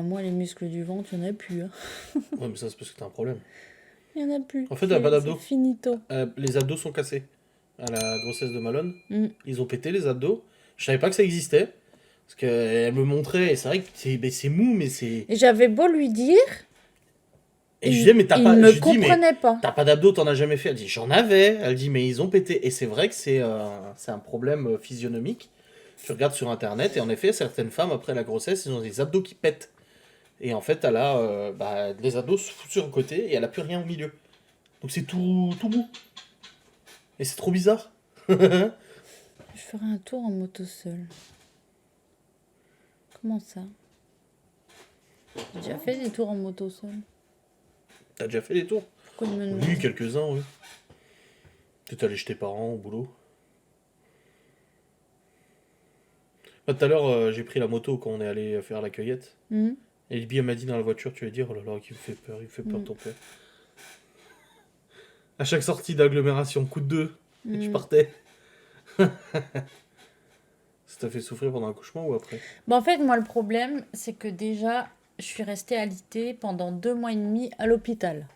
Enfin, moi, les muscles du ventre, il n'y en a plus. Hein. Ouais, mais ça, c'est parce que t'as un problème. Il n'y en a plus. En fait, t'as pas C'est d'abdos. finito. Les abdos sont cassés. À la grossesse de Malone, Mm. ils ont pété les abdos. Je savais pas que ça existait. Parce qu'elle me montrait, et c'est vrai que c'est mou, mais c'est. Et j'avais beau lui dire, Et je disais, mais t'as il pas. ne me Je dis, mais comprenait pas. t'as pas d'abdos, t'en as jamais fait. Elle dit, j'en avais. Elle dit, mais ils ont pété. Et c'est vrai que c'est un problème physionomique. Tu regardes sur internet, et en effet, certaines femmes, après la grossesse, ils ont des abdos qui pètent. Et en fait, elle a les abdos sur le côté, et elle a plus rien au milieu. Donc c'est tout mou. Et c'est trop bizarre. Je ferai un tour en moto seule. Comment ça? J'ai déjà fait des tours en moto seule. T'as déjà fait des tours? Pourquoi il me demande? Oui, quelques-uns, oui. T'es allé chez tes parents au boulot. Tout à l'heure, j'ai pris la moto quand on est allé faire la cueillette. Hmm. Et Libby, elle m'a dit dans la voiture, tu vas dire, oh là là, qu'il me fait peur, il me fait peur Mm. ton père. À chaque sortie d'agglomération, coup de deux, et tu partais. Ça t'a fait souffrir pendant l'accouchement ou après? Bon, en fait, moi, le problème, c'est que déjà, je suis restée alitée pendant 2 mois et demi à l'hôpital.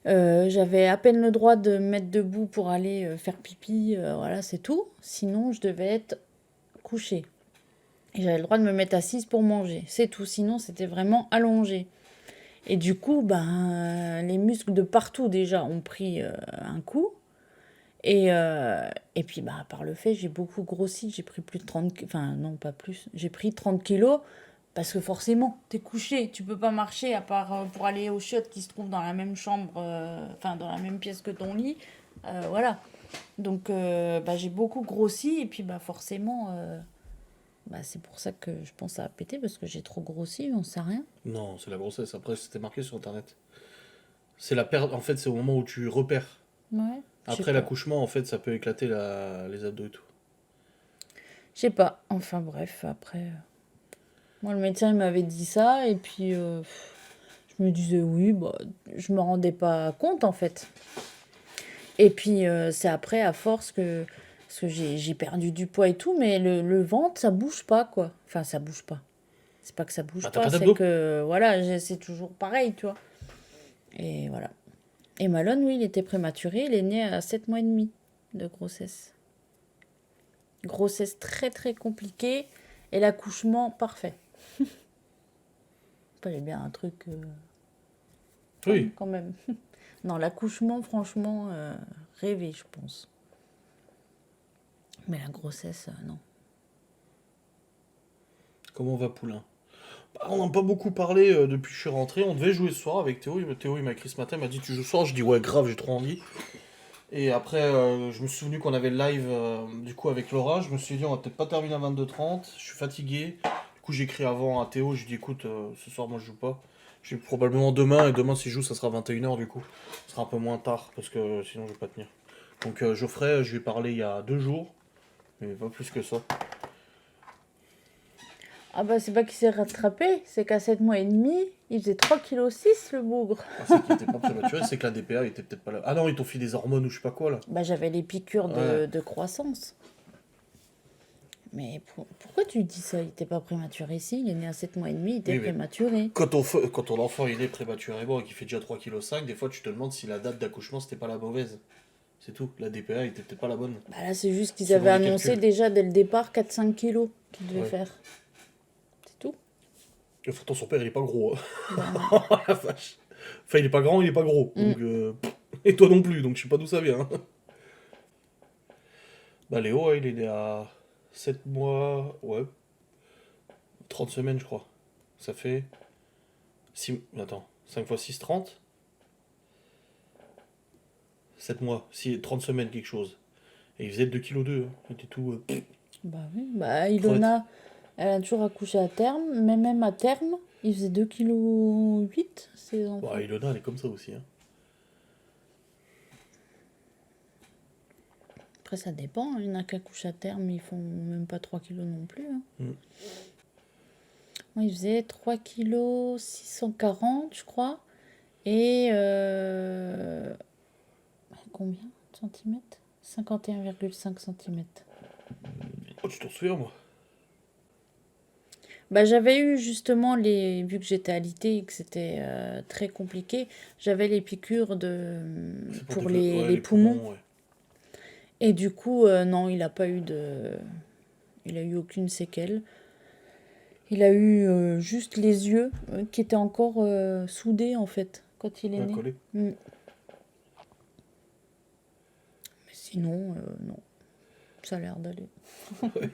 J'avais à peine le droit de me mettre debout pour aller faire pipi, voilà, c'est tout. Sinon, je devais être couchée. Et j'avais le droit de me mettre assise pour manger, c'est tout. Sinon, c'était vraiment allongé. Et du coup, les muscles de partout déjà ont pris un coup. Et puis, par le fait, j'ai beaucoup grossi. J'ai pris plus de 30... Enfin, non, pas plus. J'ai pris 30 kilos parce que forcément, t'es couché. Tu peux pas marcher à part pour aller au chiottes qui se trouve dans la même chambre, enfin, dans la même pièce que ton lit. Voilà. Donc, j'ai beaucoup grossi. Et puis, forcément, c'est pour ça que je pense à péter parce que j'ai trop grossi. On sait rien. Non, c'est la grossesse. Après, c'était marqué sur internet. C'est la perte. En fait, c'est au moment où tu repères. Ouais. Je sais Après pas. l'accouchement, en fait, ça peut éclater les abdos et tout. Je sais pas. Enfin, bref, après. Moi, le médecin, il m'avait dit ça. Et puis, je me disais, oui, je me rendais pas compte, en fait. Et puis, c'est après, à force que. Parce que j'ai perdu du poids et tout, mais le ventre, ça bouge pas, quoi. Enfin, ça bouge pas. C'est pas que ça bouge Bah, t'as pas, pas c'est d'abdos? que, voilà, c'est toujours pareil, tu vois. Et voilà. Et Malone, oui, il était prématuré. Il est né à 7 mois et demi de grossesse. Grossesse très, très compliquée. Et l'accouchement, parfait. Fallait bien un truc Oui. quand même. Non, l'accouchement, franchement, rêvé, je pense. Mais la grossesse, non. Comment va Poulain? On n'a pas beaucoup parlé depuis que je suis rentré. On devait jouer ce soir avec Théo. Théo, il m'a écrit ce matin, il m'a dit tu joues ce soir. Je dis ouais, grave, j'ai trop envie. Et après, je me suis souvenu qu'on avait le live du coup avec Laura. Je me suis dit on va peut-être pas terminer à 22h30. Je suis fatigué. Du coup, j'ai écrit avant à Théo. Je dis écoute, ce soir, moi je joue pas. Je dis probablement demain. Et demain, si je joue, ça sera 21h du coup. Ce sera un peu moins tard parce que sinon, je vais pas tenir. Donc, Geoffrey, je lui ai parlé il y a 2 jours. Mais pas plus que ça. Ah c'est pas qu'il s'est rattrapé, c'est qu'à 7 mois et demi, il faisait 3,6 kg le bougre. Ah, c'est qu'il était pas prématuré, c'est que la DPA était peut-être pas là. Ah non, ils t'ont filé des hormones ou je sais pas quoi là. J'avais les piqûres Ouais. de croissance. Mais pourquoi tu dis ça? Il était pas prématuré ici, il est né à 7 mois et demi, il était Oui, mais prématuré. quand ton enfant il est prématurément et qu'il fait déjà 3,5 kg, des fois tu te demandes si la date d'accouchement c'était pas la mauvaise. C'est tout. La DPA était peut-être pas la bonne. Là, c'est juste qu'ils Selon avaient les annoncé calculs. déjà dès le départ 4-5 kilos qu'il devait Ouais. faire. C'est tout. Et pourtant son père il est pas gros. Ben non. Oh la vache. Enfin, il est pas grand, il est pas gros. Donc, et toi non plus, donc je sais pas d'où ça vient. Bah Léo, il est né à 7 mois, ouais, 30 semaines je crois. Ça fait 6... Attends, 5 fois 6, 30. 7 mois, 30 semaines quelque chose. Et il faisait 2,2 kg. Il était tout... Bah oui, crevette. Ilona, elle a toujours accouché à terme, mais même à terme, il faisait 2,8 kg, ses enfants. Ouais, Ilona, elle est comme ça aussi. Hein. Après, ça dépend, hein. Il y en a qui accouchent à terme, ils font même pas 3 kilos non plus. Hein. Moi, il faisait 3,640 kg, je crois. Et combien de centimètres? 51,5 cm. Oh, tu t'en souviens, moi? Bah, j'avais eu justement vu que j'étais alitée et que c'était très compliqué, j'avais les piqûres C'est pour pour développer, ouais, les les poumons. poumons, ouais. Et du coup, non, il a eu aucune séquelle. Il a eu juste les yeux qui étaient encore soudés en fait quand il est Ouais, né. collé. Mm. Mais sinon, non, ça a l'air d'aller. Ouais.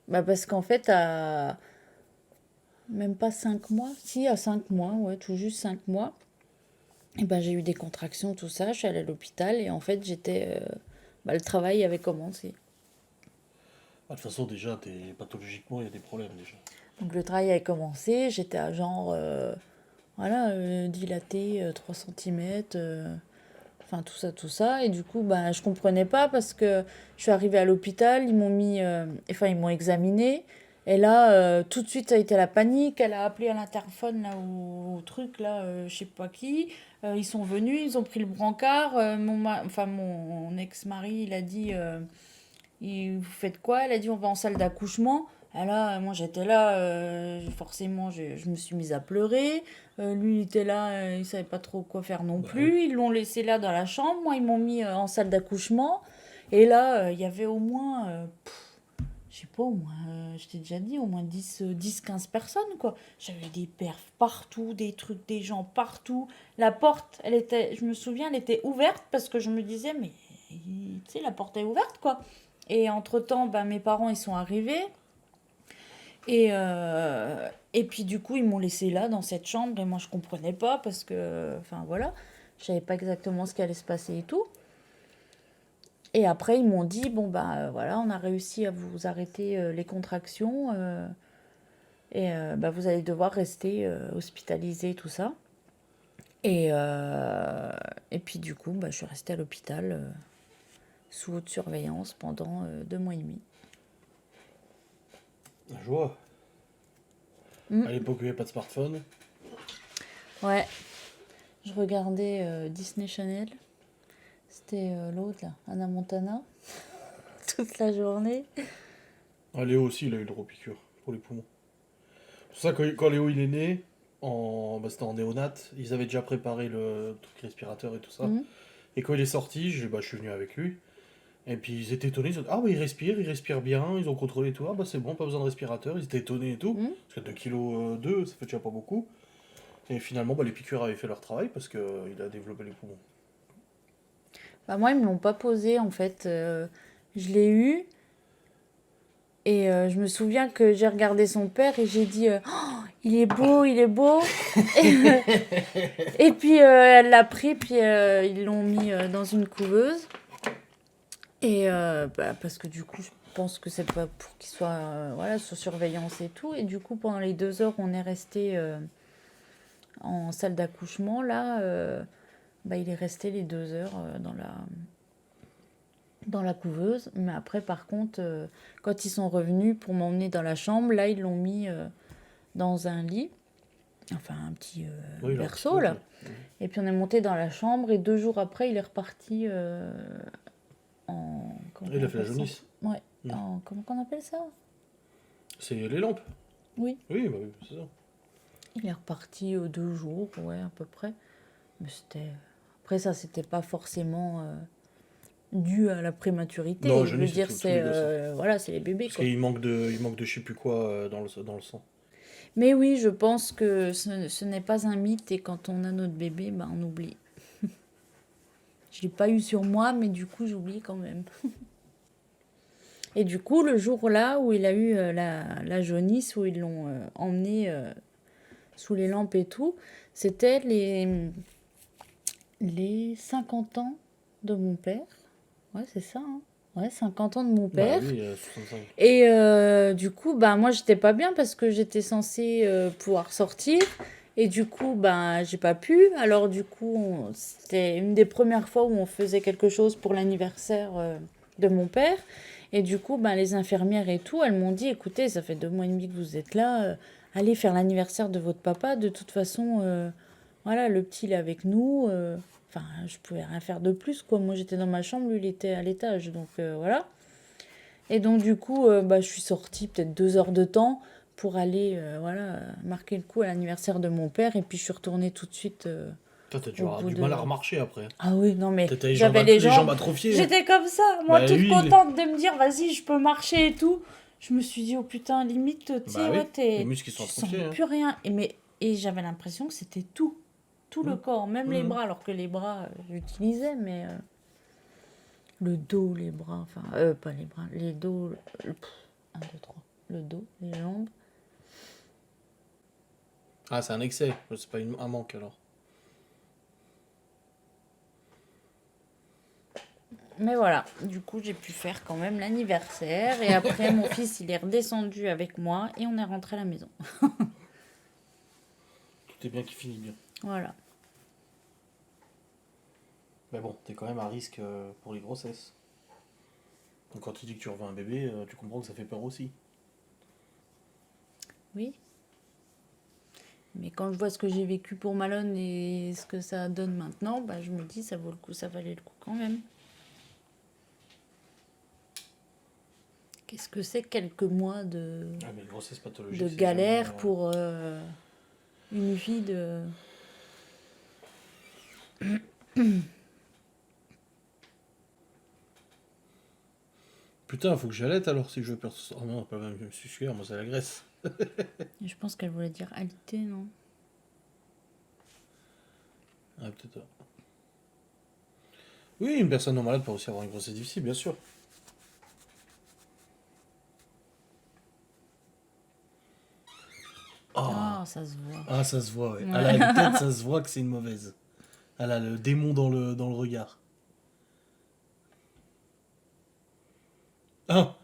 Bah parce qu'en fait, à même pas 5 mois, si à 5 mois, ouais, tout juste 5 mois, et ben j'ai eu des contractions, tout ça, je suis allée à l'hôpital et en fait bah, le travail avait commencé. Ah, de toute façon, déjà, pathologiquement, il y a des problèmes déjà. Donc le travail avait commencé, j'étais à genre, voilà, dilatée 3 cm, enfin tout ça, et du coup, bah, je comprenais pas parce que je suis arrivée à l'hôpital, ils m'ont examinée, et là, tout de suite, ça a été la panique, elle a appelé à l'interphone, là, au truc, là, je sais pas qui, ils sont venus, ils ont pris le brancard, mon ex-mari, il a dit, vous faites quoi? Elle a dit, on va en salle d'accouchement. Ah là, moi j'étais là, forcément je me suis mise à pleurer. Lui il était là, il savait pas trop quoi faire non Bah oui. plus. Ils l'ont laissé là dans la chambre. Moi ils m'ont mis en salle d'accouchement. Et là, il y avait au moins, je sais pas, au moins, je t'ai déjà dit, au moins 10 15 personnes quoi. J'avais des perfs partout, des trucs, des gens partout. La porte, je me souviens, elle était ouverte parce que je me disais, mais tu sais, la porte est ouverte quoi. Et entre-temps, bah, mes parents, ils sont arrivés. Et puis, du coup, ils m'ont laissé là, dans cette chambre. Et moi, je comprenais pas parce que, enfin, voilà, je savais pas exactement ce qui allait se passer et tout. Et après, ils m'ont dit, bon, bah, voilà, on a réussi à vous arrêter les contractions. Bah, vous allez devoir rester hospitalisé, tout ça. Et, euh, et puis, du coup, bah, je suis restée à l'hôpital sous haute surveillance pendant 2 mois et demi. Je vois. Mm. À l'époque, il n'y avait pas de smartphone. Ouais, je regardais Disney Channel. C'était l'autre, là, Anna Montana, toute la journée. Ah, Léo aussi, il a eu le droit aux piqûres pour les poumons. C'est pour ça que quand Léo il est né, c'était en néonat, ils avaient déjà préparé le truc respirateur et tout ça. Mhm. Et quand il est sorti, je suis venu avec lui. Et puis ils étaient étonnés, ils ont dit, ah bah il respire bien, ils ont contrôlé tout, ah bah c'est bon, pas besoin de respirateur, ils étaient étonnés et tout. Mhm. Parce que 2 kg 2, ça fait déjà pas beaucoup. Et finalement, bah, les piqûres avaient fait leur travail parce qu'il a développé les poumons. Bah, moi, ils me l'ont pas posé, en fait. Je l'ai eu. Et je me souviens que j'ai regardé son père et j'ai dit oh, il est beau, il est beau. Et puis elle l'a pris, puis ils l'ont mis dans une couveuse. Et bah, parce que du coup, je pense que c'est pas pour qu'il soit voilà, sous surveillance et tout. Et du coup, pendant les 2 heures, on est resté en salle d'accouchement. Là, bah, il est resté les 2 heures dans la couveuse. Mais après, par contre, quand ils sont revenus pour m'emmener dans la chambre, là, ils l'ont mis dans un lit, enfin un petit Oui, il a un petit berceau truc là. là. Et puis on est monté dans la chambre et 2 jours après, il est reparti en. Comment Il on a fait la appelle ça? jaunisse. Ouais. Mm. Comment qu'on appelle ça? C'est les lampes. Oui. Oui, bah oui, c'est ça. Il est reparti 2 jours, ouais, à peu près. Mais c'était. Après, ça, c'était pas forcément dû à la prématurité. Non, Je veux jaunisse, c'est dire, tous les c'est gosses, hein. voilà, c'est les bébés Parce quoi. il manque de je sais plus quoi dans le sang. Mais oui, je pense que ce n'est pas un mythe et quand on a notre bébé, bah, on oublie. Je l'ai pas eu sur moi, mais du coup, j'oublie quand même. Et du coup, le jour là où il a eu la jaunisse, où ils l'ont emmené sous les lampes et tout, c'était les 50 ans de mon père. Ouais, c'est ça, hein. Ouais, 50 ans de mon Bah père. oui, 65. Et du coup, bah, moi, j'étais pas bien parce que j'étais censée pouvoir sortir. Et du coup, bah, j'ai pas pu. Alors, du coup, c'était une des premières fois où on faisait quelque chose pour l'anniversaire de mon père. Et du coup, bah, les infirmières et tout, elles m'ont dit, écoutez, ça fait 2 mois et demi que vous êtes là. Allez faire l'anniversaire de votre papa. De toute façon, voilà, le petit, il est avec nous. Enfin, je pouvais rien faire de plus, quoi. Moi, j'étais dans ma chambre, lui, il était à l'étage. Donc, voilà. Et donc, du coup, bah, je suis sortie peut-être 2 heures de temps pour aller voilà, marquer le coup à l'anniversaire de mon père. Et puis, je suis retournée tout de suite Toi, t'as dû au avoir bout du mal à de... remarcher après. Ah oui, non, mais T'as j'avais les les jambes jambes. atrophiées. J'étais comme ça, moi, Bah toute oui, contente de me dire, vas-y, je peux marcher et tout. Je me suis dit, oh putain, limite, tu sais, bah oui, ouais, les muscles qui sont tu sens atrophiés. Hein. plus rien. Et j'avais l'impression que c'était tout le Mmh. corps, même les Mmh. bras, alors que les bras, j'utilisais, mais le dos, les bras, enfin, pas les bras, les dos, un, deux, trois, le dos, les jambes. Ah, c'est un excès, c'est pas un manque alors. Mais voilà, du coup, j'ai pu faire quand même l'anniversaire. Et après, mon fils, il est redescendu avec moi et on est rentré à la maison. Tout est bien qui finit bien. Voilà. Mais bon, t'es quand même à risque pour les grossesses. Donc quand tu dis que tu reviens un bébé, tu comprends que ça fait peur aussi. Oui. Mais quand je vois ce que j'ai vécu pour Malone et ce que ça donne maintenant, bah, je me dis ça vaut le coup, ça valait le coup quand même. Qu'est-ce que c'est quelques mois Ah, mais grossesse pathologique, de c'est galère jamais, pour une vie de... Putain, faut que j'allaite alors si je veux perdre. Oh non, pas même, je me suis sueur, moi c'est la graisse. Je pense qu'elle voulait dire alité, non? Ah, peut-être. Oui, une personne non malade peut aussi avoir une grossesse difficile, bien sûr. Oh. Ah, ça se voit. Ah, ça se voit, ouais. Elle a une tête, ça se voit que c'est une mauvaise. Elle a le démon dans le regard. Ah,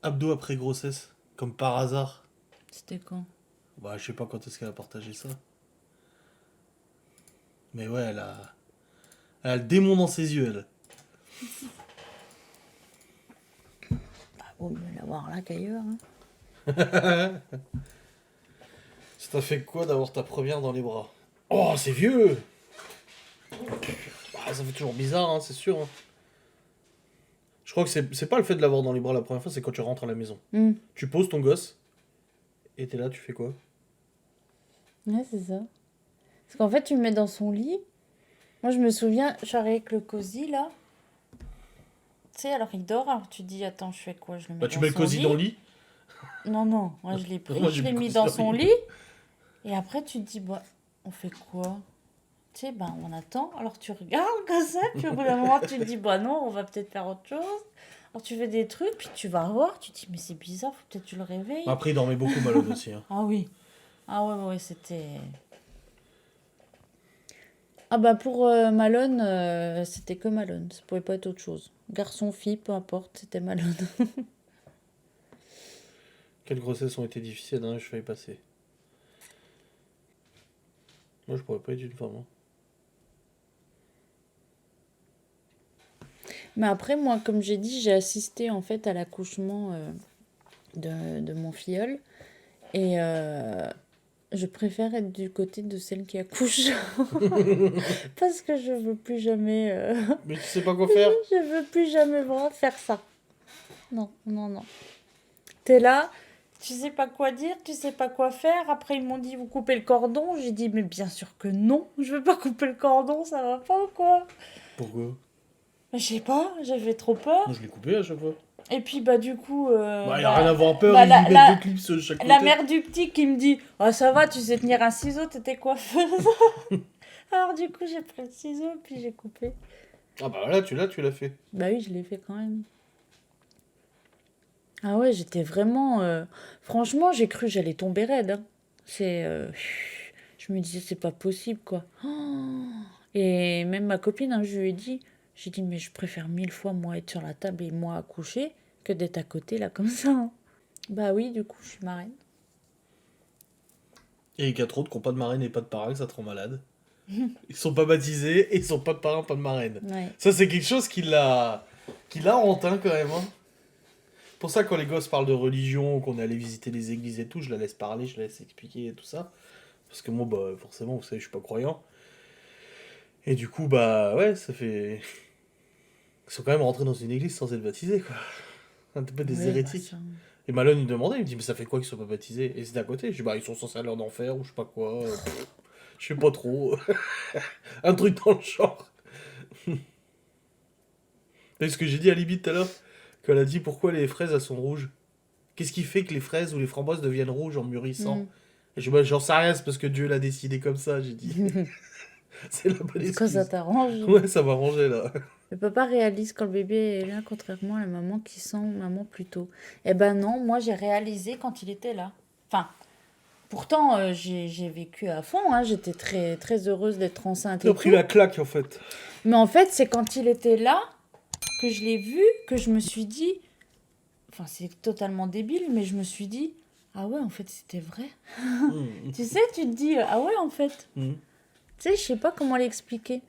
abdos après grossesse, comme par hasard. C'était quand? Bah, je sais pas quand est-ce qu'elle a partagé ça. Mais ouais, elle a le démon dans ses yeux, elle. Bah, vaut mieux l'avoir là qu'ailleurs. Hein. Ça t'a fait quoi d'avoir ta première dans les bras? Oh, c'est vieux! Bah, ça fait toujours bizarre, hein, c'est sûr. Hein. Je crois que c'est pas le fait de l'avoir dans les bras la première fois, c'est quand tu rentres à la maison. Tu poses ton gosse, et t'es là, tu fais quoi? Ouais, c'est ça. Parce qu'en fait, tu le mets dans son lit. Moi, je me souviens, je suis arrivée avec le cosy, là. Tu sais, alors il dort, alors tu dis, attends, je fais quoi? Je le mets Bah, tu dans mets le son cosy lit. dans le lit. Non, non, moi je l'ai pris, Moi, je j'ai l'ai mis le mis cosy dans dans son le lit. Et après, tu te dis, bah, on fait quoi? Tu sais, ben, on attend. Alors tu regardes comme ça, puis au bout d'un moment, tu te dis, bah non, on va peut-être faire autre chose. Alors tu fais des trucs, puis tu vas voir, tu te dis, mais c'est bizarre, faut peut-être que tu le réveilles. Après, il dormait beaucoup Malone aussi. Hein. Ah oui. Ah ouais, ouais, c'était... Ah bah pour Malone, c'était que Malone, ça pouvait pas être autre chose. Garçon, fille, peu importe, c'était Malone. Quelles grossesses ont été difficiles dans je failli passer? Moi, je pourrais pas être une femme. Hein. Mais après, moi, comme j'ai dit, j'ai assisté en fait à l'accouchement de mon filleul. Et je préfère être du côté de celle qui accouche. Parce que je veux plus jamais... Mais tu sais pas quoi faire? je veux plus jamais voir faire ça. Non, non, non. T'es là, tu sais pas quoi dire, tu sais pas quoi faire. Après, ils m'ont dit, vous coupez le cordon. J'ai dit, mais bien sûr que non. Je veux pas couper le cordon, ça va pas ou quoi? Pourquoi? Je sais pas, j'avais trop peur. Moi, je l'ai coupé à chaque fois. Et puis, bah, du coup... Bah, y a rien à avoir peur, bah, ils lui mettent 2 clips sur chaque côté. la mère du petit qui me dit, oh, ça va, tu sais tenir un ciseau, t'étais coiffeuse. Alors, du coup, j'ai pris le ciseau, puis j'ai coupé. Ah bah là, tu l'as fait. Bah oui, je l'ai fait quand même. Ah ouais, j'étais vraiment... Franchement, j'ai cru que j'allais tomber raide. Hein. C'est... Je me disais, c'est pas possible, quoi. Oh. Et même ma copine, hein, je lui ai dit, j'ai dit, mais je préfère 1000 fois, moi, être sur la table et moi accoucher que d'être à côté, là, comme ça. Hein. Bah oui, du coup, je suis marraine. Et les 4 autres qui n'ont pas de marraine et pas de parrain, ça te rend malade. Ils sont pas baptisés et ils sont pas de parrain, pas de marraine. Ouais. Ça, c'est quelque chose qui l'a honte, hein, quand même. Hein. Pour ça, quand les gosses parlent de religion, qu'on est allé visiter les églises et tout, je la laisse parler, je la laisse expliquer et tout ça. Parce que moi, bah, forcément, vous savez, je suis pas croyant. Et du coup, bah, ouais, ça fait... Ils sont quand même rentrés dans une église sans être baptisés, quoi. Un peu des Ouais, bah, hérétiques. ça- Et Malone, il me demandait, il me dit, mais ça fait quoi qu'ils sont pas baptisés? Et c'était à côté. Je dis, bah, ils sont censés aller en enfer, ou je sais pas quoi. Je sais pas trop. Un truc dans le genre. Et ce que j'ai dit à Libby tout à l'heure, qu'elle a dit pourquoi les fraises, elles sont rouges. Qu'est-ce qui fait que les fraises ou les framboises deviennent rouges en mûrissant? Mm. Et je dis, bah, j'en sais rien, c'est parce que Dieu l'a décidé comme ça, j'ai dit. C'est la bonne Quand ça excuse. t'arrange. Ouais, ça m'a rangé là. Le papa réalise quand le bébé est là, contrairement à la maman qui sent maman plus tôt. Eh ben non, moi j'ai réalisé quand il était là. Enfin, pourtant j'ai vécu à fond, hein, j'étais très, très heureuse d'être enceinte T'as et pris tout. la claque en fait. Mais en fait, c'est quand il était là que je l'ai vu, que je me suis dit, enfin c'est totalement débile, mais je me suis dit, ah ouais, en fait c'était vrai. Mmh. Tu sais, tu te dis, ah ouais, en fait. Mmh. Tu sais, je sais pas comment l'expliquer.